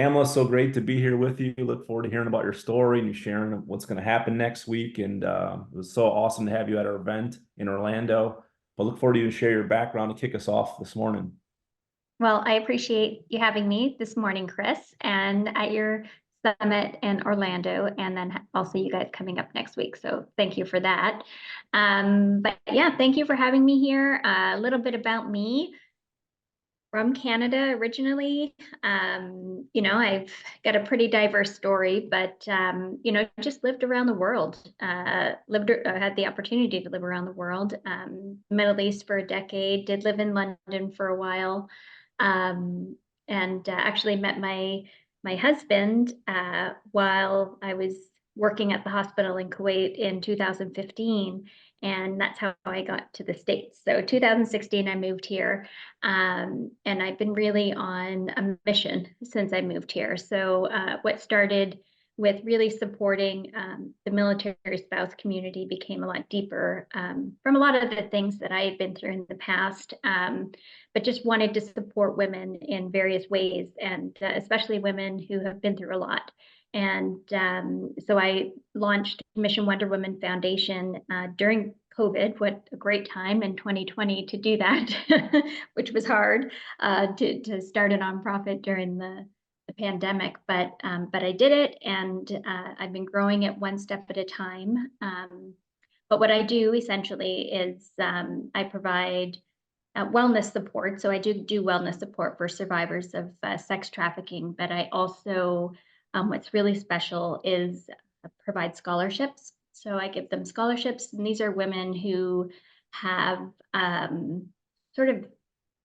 Pamela, so great to be here with you. Look forward to hearing about your story and you sharing what's going to happen next week. And it was so awesome to have you at our event in Orlando. But look forward to you to share your background to kick us off this morning. Well, I appreciate you having me this morning, Chris, and at your summit in Orlando, and then also you guys coming up next week. So thank you for that. But yeah, thank you for having me here. A little bit about me. From Canada originally. I've got a pretty diverse story, but just lived around the world. Had the opportunity to live around the world. Middle East for a decade. Did live in London for a while, and actually met my husband while I was working at the hospital in Kuwait in 2015. And that's how I got to the States. So 2016, I moved here. And I've been really on a mission since I moved here. So what started with really supporting the military spouse community became a lot deeper from a lot of the things that I had been through in the past, but just wanted to support women in various ways, and especially women who have been through a lot. And so I launched Mission Wonder Woman Foundation during COVID. What a great time in 2020 to do that, which was hard to start a nonprofit during the pandemic. But I did it, and I've been growing it one step at a time. But what I do essentially is I provide wellness support. So I do wellness support for survivors of sex trafficking, but I also what's really special is provide scholarships. So I give them scholarships, and these are women who have sort of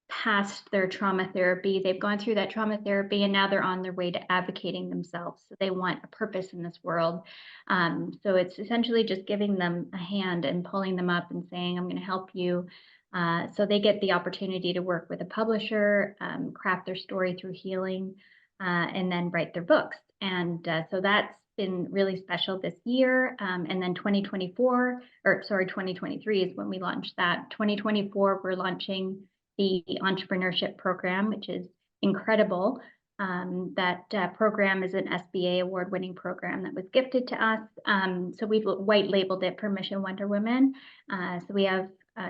passed their trauma therapy. They've gone through that trauma therapy, and now they're on their way to advocating themselves. So they want a purpose in this world. So it's essentially just giving them a hand and pulling them up and saying, I'm going to help you. So they get the opportunity to work with a publisher, craft their story through healing, and then write their books. And so that's been really special this year. And then 2023 is when we launched that. 2024, we're launching the entrepreneurship program, which is incredible. That program is an SBA award-winning program that was gifted to us. So we've white labeled it for Mission Wonder Women. So we have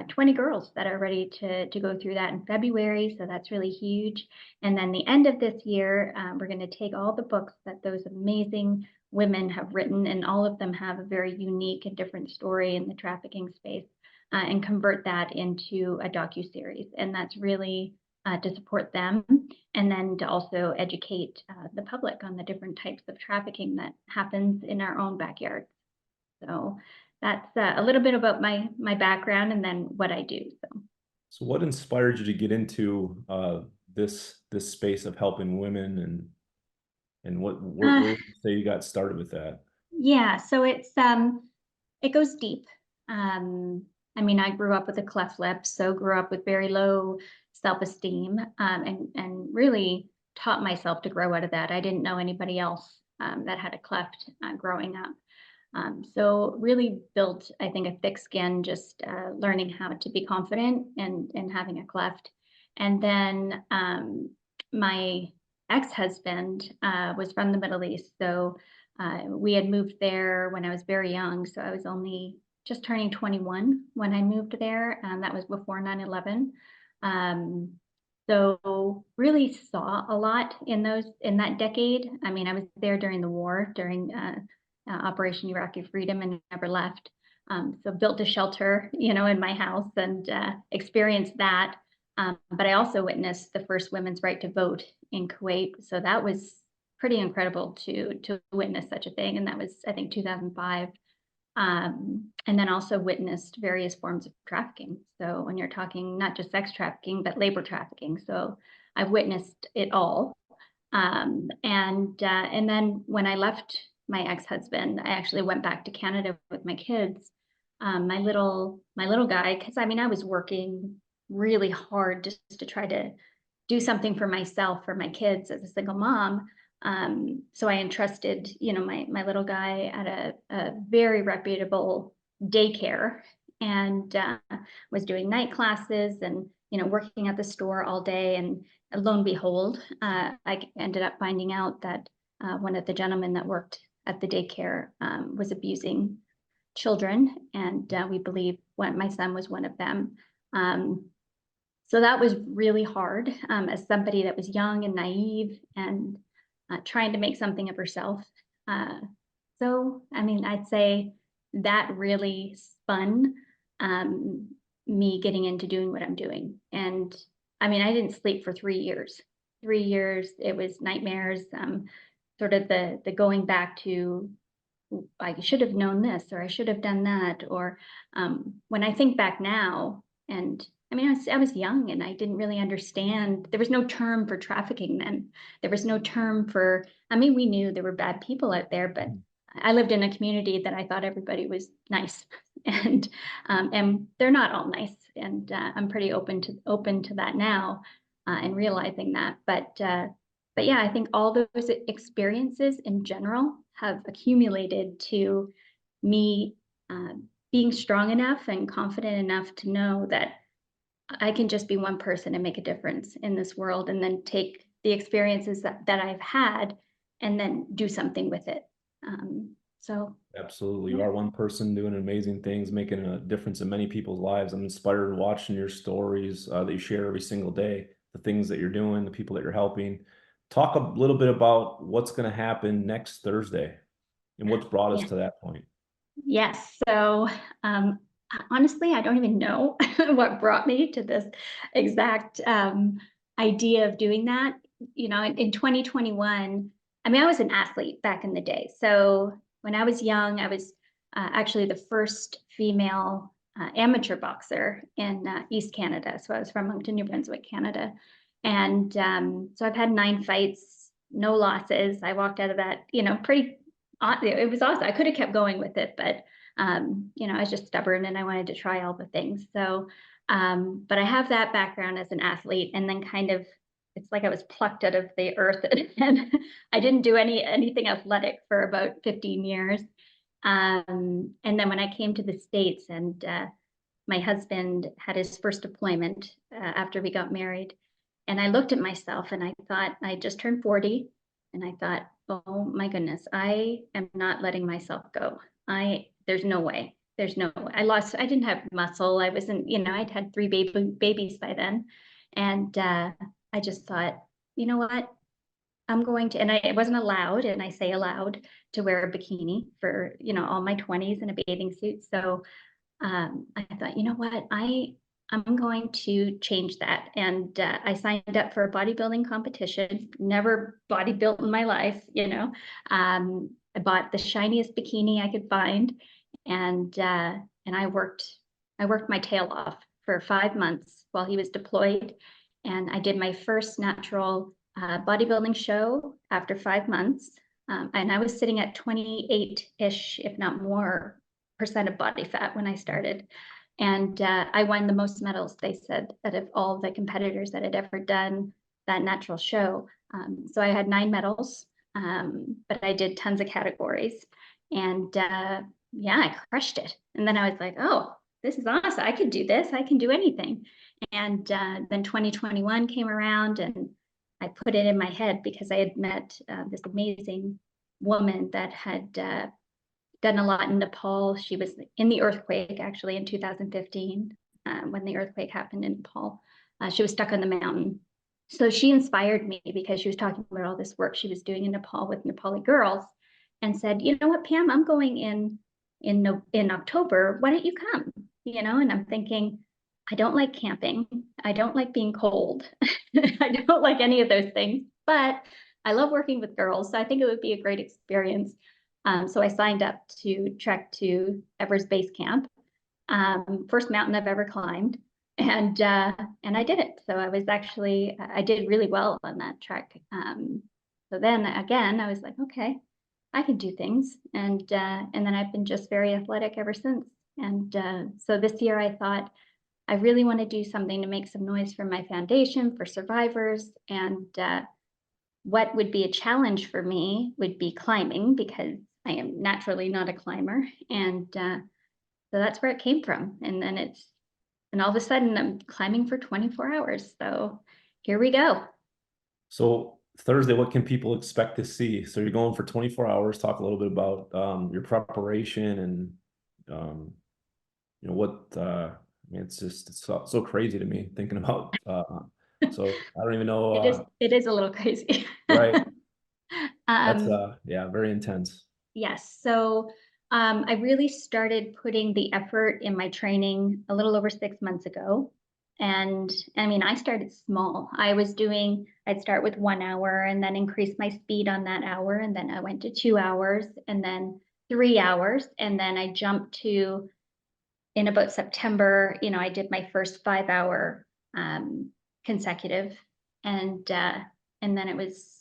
20 girls that are ready to go through that in February. So that's really huge. And then the end of this year, we're going to take all the books that those amazing women have written, and all of them have a very unique and different story in the trafficking space, and convert that into a docuseries. And that's really to support them, and then to also educate the public on the different types of trafficking that happens in our own backyard. So that's a little bit about my background and then what I do. So what inspired you to get into this space of helping women, and where would you say you got started with that? Yeah, so it goes deep. I mean, I grew up with a cleft lip, so grew up with very low self-esteem, and really taught myself to grow out of that. I didn't know anybody else that had a cleft growing up. So really built, I think, a thick skin, just learning how to be confident and having a cleft. And then my ex-husband was from the Middle East. So we had moved there when I was very young. So I was only just turning 21 when I moved there. And that was before 9/11. So really saw a lot in that decade. I mean, I was there during the war, during Operation Iraqi Freedom, and never left. So built a shelter, in my house, and experienced that. But I also witnessed the first women's right to vote in Kuwait. So that was pretty incredible to witness such a thing. And that was, I think, 2005. And then also witnessed various forms of trafficking. So when you're talking not just sex trafficking, but labor trafficking. So I've witnessed it all. And then when I left my ex-husband, I actually went back to Canada with my kids. My little guy, because I mean, I was working really hard just to try to do something for myself, for my kids as a single mom. So I entrusted, my little guy at a very reputable daycare and was doing night classes and, working at the store all day. And lo and behold, I ended up finding out that one of the gentlemen that worked at the daycare was abusing children, and we believe my son was one of them. So that was really hard as somebody that was young and naive and trying to make something of herself. So, I mean, I'd say that really spun me getting into doing what I'm doing. And I mean, I didn't sleep for 3 years. 3 years, it was nightmares, sort of the going back to, I should have known this, or I should have done that. Or when I think back now, and I mean, I was young and I didn't really understand. There was no term for trafficking then. There was no term for, I mean, we knew there were bad people out there, but I lived in a community that I thought everybody was nice, and they're not all nice. And I'm pretty open to that now, and realizing that. But yeah, I think all those experiences in general have accumulated to me being strong enough and confident enough to know that I can just be one person and make a difference in this world, and then take the experiences that I've had and then do something with it. So Absolutely. You yeah. are one person doing amazing things, making a difference in many people's lives. I'm inspired watching your stories that you share every single day, the things that you're doing, the people that you're helping. Talk a little bit about what's going to happen next Thursday and what's brought us Yeah. to that point. Yes. So honestly, I don't even know what brought me to this exact idea of doing that. In 2021, I mean, I was an athlete back in the day. So when I was young, I was actually the first female amateur boxer in East Canada. So I was from Moncton, New Brunswick, Canada. And so I've had 9 fights, no losses. I walked out of that, pretty, it was awesome. I could have kept going with it, but I was just stubborn and I wanted to try all the things. So, but I have that background as an athlete, and then kind of, it's like I was plucked out of the earth, and I didn't do anything athletic for about 15 years. And then when I came to the States, and my husband had his first deployment after we got married, and I looked at myself and I thought, I just turned 40, and I thought, oh my goodness, I am not letting myself go. There's no way. There's no way. I didn't have muscle. I wasn't, I'd had 3 babies by then. And I just thought, you know what? I'm going to, and I wasn't allowed, and I say allowed, to wear a bikini for, all my 20s in a bathing suit. So I thought, you know what? I'm going to change that. And I signed up for a bodybuilding competition, never bodybuilt in my life, I bought the shiniest bikini I could find, and I worked my tail off for 5 months while he was deployed. And I did my first natural bodybuilding show after 5 months. And I was sitting at 28-ish, if not more, percent of body fat when I started. And I won the most medals, they said, out of all the competitors that had ever done that natural show. So I had 9 medals, but I did tons of categories. And yeah, I crushed it. And then I was like, oh, this is awesome. I could do this. I can do anything. And then 2021 came around, and I put it in my head because I had met this amazing woman that had done a lot in Nepal. She was in the earthquake actually in 2015 when the earthquake happened in Nepal. She was stuck on the mountain. So she inspired me because she was talking about all this work she was doing in Nepal with Nepali girls, and said, you know what, Pam, I'm going in October. Why don't you come? And I'm thinking, I don't like camping. I don't like being cold. I don't like any of those things, but I love working with girls. So I think it would be a great experience. So I signed up to trek to Everest Base Camp, first mountain I've ever climbed, and I did it. So I did really well on that trek. So then again, I was like, okay, I can do things, and then I've been just very athletic ever since. And so this year I thought, I really want to do something to make some noise for my foundation, for survivors. And what would be a challenge for me would be climbing, because I am naturally not a climber. And So that's where it came from. And then and all of a sudden I'm climbing for 24 hours. So here we go. So Thursday, what can people expect to see? So you're going for 24 hours. Talk a little bit about your preparation and what I mean, it's so crazy to me thinking about so I don't even know It is a little crazy. right. That's Um, yeah, very intense. yes. So I really started putting the effort in my training a little over 6 months ago. And I mean, I started small. I'd start with 1 hour and then increase my speed on that hour. And then I went to 2 hours and then 3 hours. And then I jumped to, in about September, I did my first 5 hour consecutive. And then it was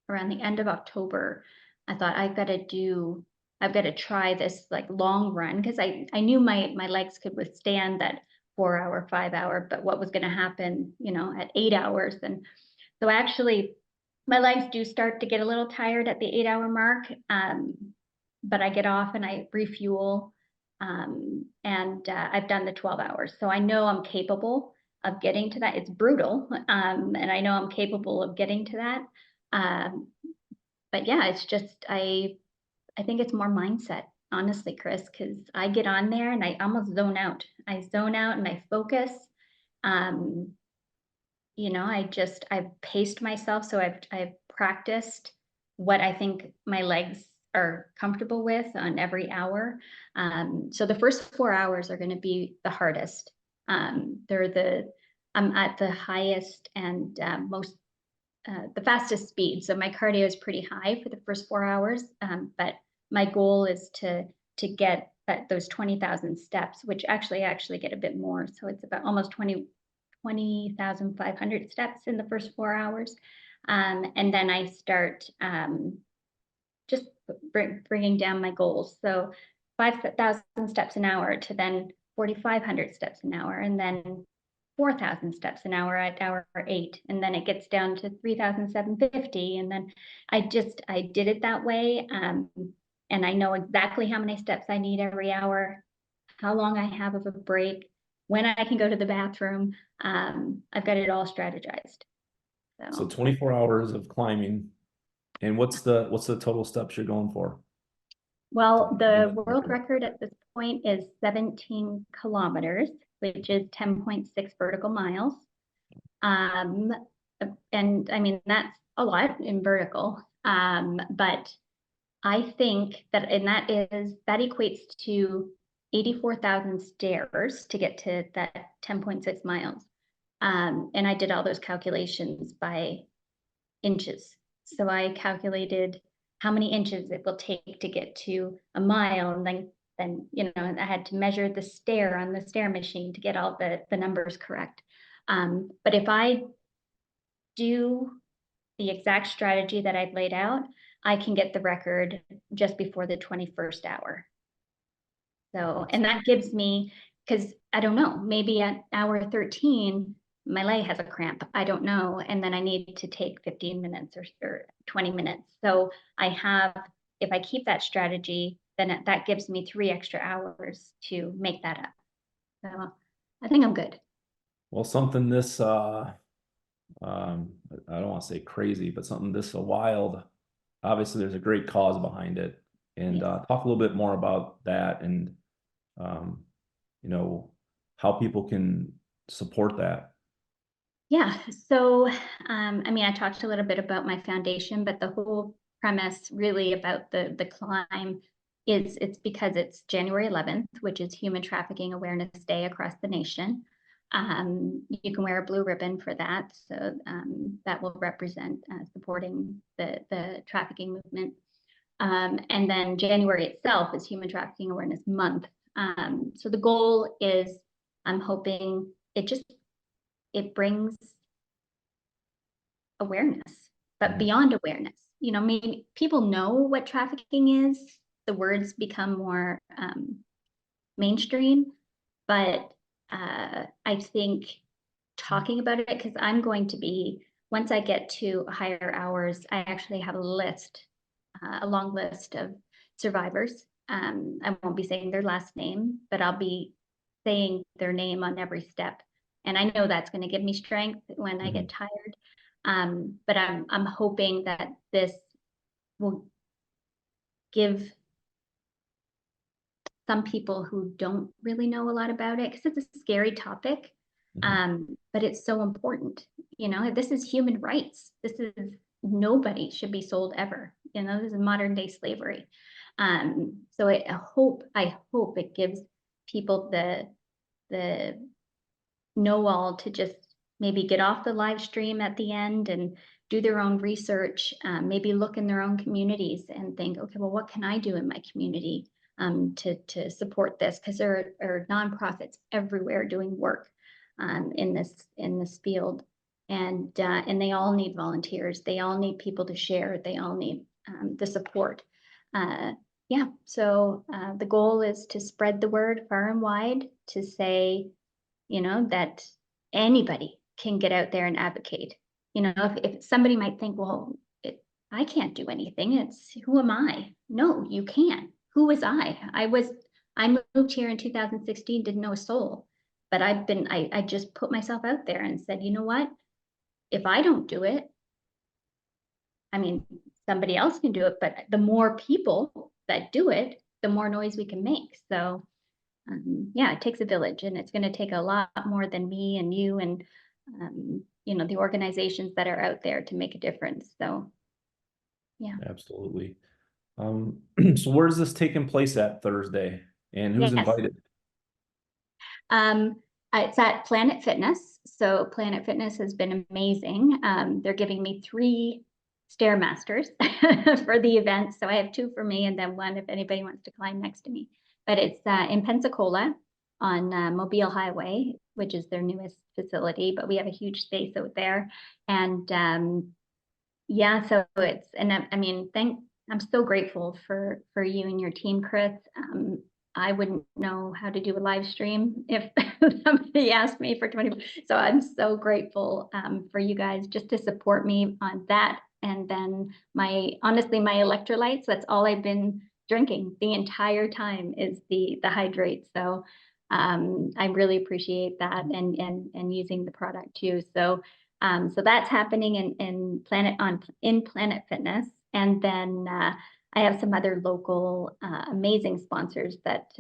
around the end of October. I thought I've got to try this like long run because I knew my legs could withstand that 4 hour, 5 hour, but what was going to happen, at 8 hours. And so actually my legs do start to get a little tired at the 8 hour mark. But I get off and I refuel. And I've done the 12 hours. So I know I'm capable of getting to that. It's brutal. And I know I'm capable of getting to that. Um, but yeah, it's just, I think it's more mindset, honestly, Chris, because I get on there and I almost zone out. I zone out and I focus. Um, I've paced myself. So I've practiced what I think my legs are comfortable with on every hour. So the first 4 hours are going to be the hardest. I'm at the highest and the fastest speed. So my cardio is pretty high for the first 4 hours. But my goal is to get those 20,000 steps, which I actually get a bit more. So it's about almost 20,500 steps in the first 4 hours. And then I start just bringing down my goals. So 5,000 steps an hour to then 4,500 steps an hour, and then 4,000 steps an hour at hour 8. And then it gets down to 3,750. And then I did it that way. And I know exactly how many steps I need every hour, how long I have of a break, when I can go to the bathroom. I've got it all strategized. So So, 24 hours of climbing. And what's the total steps you're going for? well, Get the that world record. record at this point is 17 kilometers, which is 10.6 vertical miles. Um, and I mean, that's a lot in vertical. But I think and that equates to 84,000 stairs to get to that 10.6 miles. And I did all those calculations by inches. So I calculated how many inches it will take to get to a mile. And then I had to measure the stair on the stair machine to get all the numbers correct. But if I do the exact strategy that I've laid out, I can get the record just before the 21st hour. So, and that gives me, because I don't know, maybe at hour 13, my leg has a cramp. I don't know. And then I need to take 15 minutes or 20 minutes. So if I keep that strategy, then that gives me 3 extra hours to make that up. So I think I'm good. Well, something this I don't want to say crazy, but something this wild. Obviously, there's a great cause behind it, and Yes. talk a little bit more about that, and um, you know how people can support that. Yeah. So, I mean, I talked a little bit about my foundation, but the whole premise really about the climb is it's because it's January 11th, which is Human Trafficking Awareness Day across the nation. You can wear a blue ribbon for that. So that will represent supporting the trafficking movement. And then January itself is Human Trafficking Awareness Month. So the goal is, I'm hoping it brings awareness, but Mhm. beyond awareness. Maybe people know what trafficking is. The words become more mainstream, but I think talking about it, because once I get to higher hours, I actually have a long list of survivors I won't be saying their last name, but I'll be saying their name on every step. And I know that's going to give me strength when I get tired. But I'm hoping that this will give some people who don't really know a lot about it, because it's a scary topic, but it's so important. You know, this is human rights. This is, nobody should be sold ever. You know, this is modern day slavery. So I hope it gives people the know all to just maybe get off the live stream at the end and do their own research, maybe look in their own communities and think, okay, well, what can I do in my community to support this? Because there are nonprofits everywhere doing work in this field, and they all need volunteers. They all need people to share. They all need the support. Yeah, so the goal is to spread the word far and wide, to say, you know, that anybody can get out there and advocate. You know, if somebody might think, well, I can't do anything. It's, who am I? No, you can. Who was I? I moved here in 2016, didn't know a soul, but I just put myself out there and said, you know what? If I don't do it, I mean, somebody else can do it, but the more people that do it, the more noise we can make. So yeah, it takes a village, and it's going to take a lot more than me and you and you know, the organizations that are out there to make a difference. So yeah. Absolutely. So where's this taking place at Thursday, and who's Yes. invited? Um, it's at Planet Fitness. So Planet Fitness has been amazing. They're giving me 3 Stairmasters for the event. So I have 2 for me and then 1 if anybody wants to climb next to me. But it's in Pensacola on Mobile Highway, which is their newest facility. But we have a huge space out there. And yeah, so it's, and I mean, I'm so grateful for you and your team, Chris. I wouldn't know how to do a live stream if somebody asked me for 20. So I'm so grateful for you guys just to support me on that. And then honestly, my electrolytes, that's all I've been drinking the entire time is the hydrate. So I really appreciate that, and using the product too. So that's happening in Planet Fitness. And then I have some other local amazing sponsors that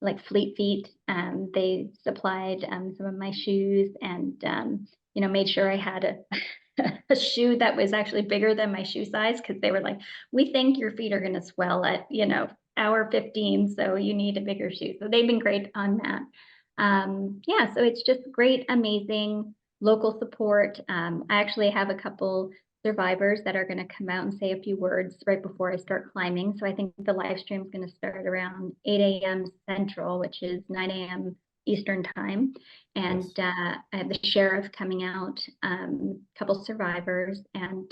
like Fleet Feet. They supplied some of my shoes, and you know, made sure I had a shoe that was actually bigger than my shoe size, because they were like, we think your feet are going to swell at, you know, hour 15, so you need a bigger shoe. So they've been great on that. Yeah, so it's just great, amazing local support. I actually have a couple survivors that are going to come out and say a few words right before I start climbing. So I think the live stream is going to start around 8 a.m. Central, which is 9 a.m. Eastern time. And I have the sheriff coming out, a couple survivors, and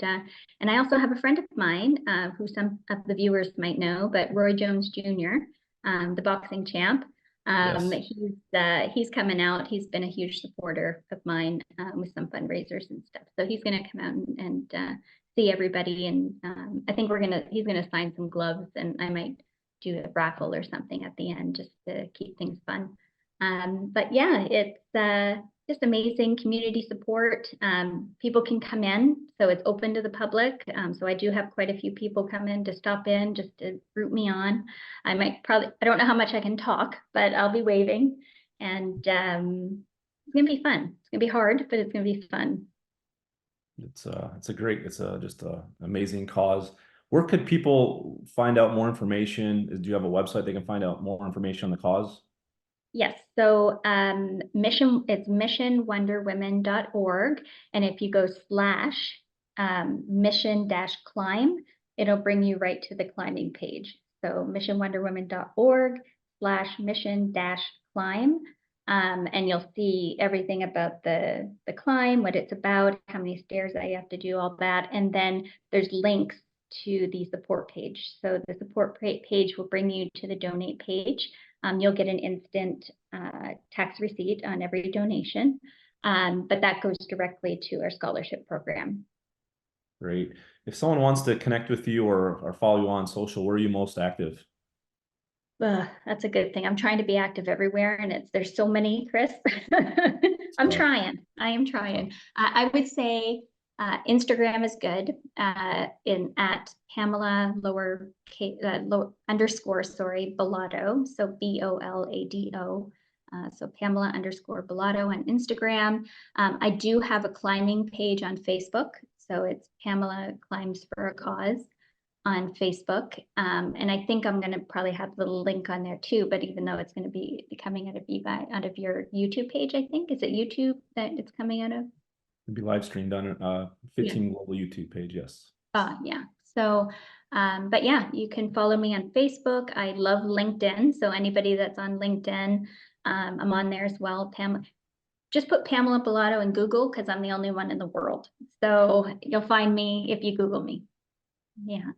I also have a friend of mine who some of the viewers might know, but Roy Jones Jr., the boxing champ. Yes. He's coming out. He's been a huge supporter of mine with some fundraisers and stuff. So he's going to come out and see everybody. And I think he's gonna sign some gloves, and I might do a raffle or something at the end just to keep things fun. But yeah, it's just amazing community support. People can come in, so it's open to the public. So I do have quite a few people come in to stop in just to root me on. I don't know how much I can talk, but I'll be waving. And it's gonna be fun. It's gonna be hard, but it's gonna be fun. It's just a amazing cause. Where could people find out more information? Do you have a website they can find out more information on the cause? Yes, so it's missionwonderwomen.org, and if you go slash mission-climb, it'll bring you right to the climbing page. So missionwonderwomen.org slash mission-climb, and you'll see everything about the climb, what it's about, how many stairs I have to do, all that. And then there's links to the support page. So the support page will bring you to the donate page. You'll get an instant tax receipt on every donation, but that goes directly to our scholarship program. Great. If someone wants to connect with you or follow you on social, where are you most active? That's a good thing. I'm trying to be active everywhere, and there's so many, Chris. I'm So, trying. I am trying. I would say Instagram is good. In at Pamela lower underscore Bolado. So Bolado. So Pamela underscore Bolado on Instagram. I do have a climbing page on Facebook. So it's Pamela Climbs for a Cause on Facebook. And I think I'm going to probably have the link on there too, but even though it's going to be coming out of your YouTube page, I think. Is it YouTube that it's coming out of? it'll be live streamed on Yeah. FITTEAM Global YouTube page. Yes. Yeah. So, but yeah, you can follow me on Facebook. I love LinkedIn. So anybody that's on LinkedIn, I'm on there as well. Just put Pamela Bolado in Google because I'm the only one in the world. So you'll find me if you Google me. Yeah.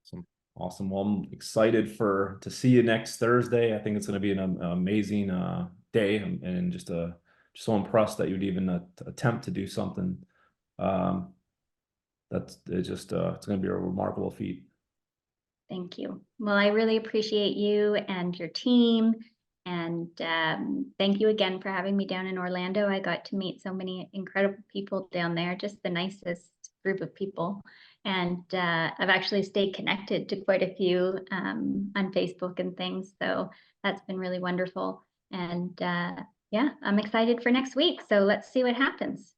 Awesome. Awesome. Well, I'm excited to see you next Thursday. I think it's going to be an amazing day, and just so impressed that you'd even attempt to do something. Um, it's going to be a remarkable feat. Thank you. Well, I really appreciate you and your team. And thank you again for having me down in Orlando. I got to meet so many incredible people down there, just the nicest group of people. And I've actually stayed connected to quite a few on Facebook and things. So that's been really wonderful. And yeah, I'm excited for next week. So let's see what happens.